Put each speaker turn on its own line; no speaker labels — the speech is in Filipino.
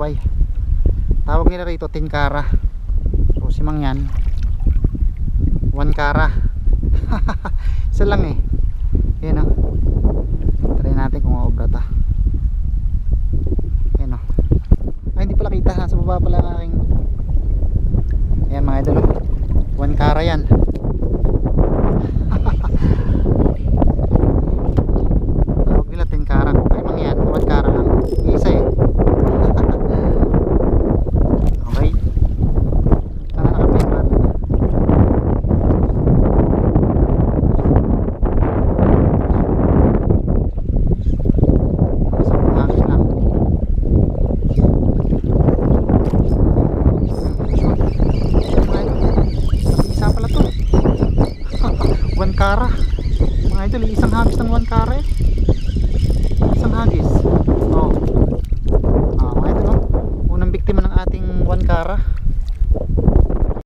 kawaray. Tawag nila rito tinkara. So si Mang yan 1 kara. Isa lang eh. Yan o. Try natin kung maobra ta. Yan o. Ay hindi pala kita ha. Sa baba pala ang aking. Ayan mga idol, 1 kara yan. Tawag nila 10 kara. Ay Mang yan 1 kara lang. Isa eh. Okay. Sana nakapipan. Kara mga idol, isang hagis ng 1 kara eh. Isang hagis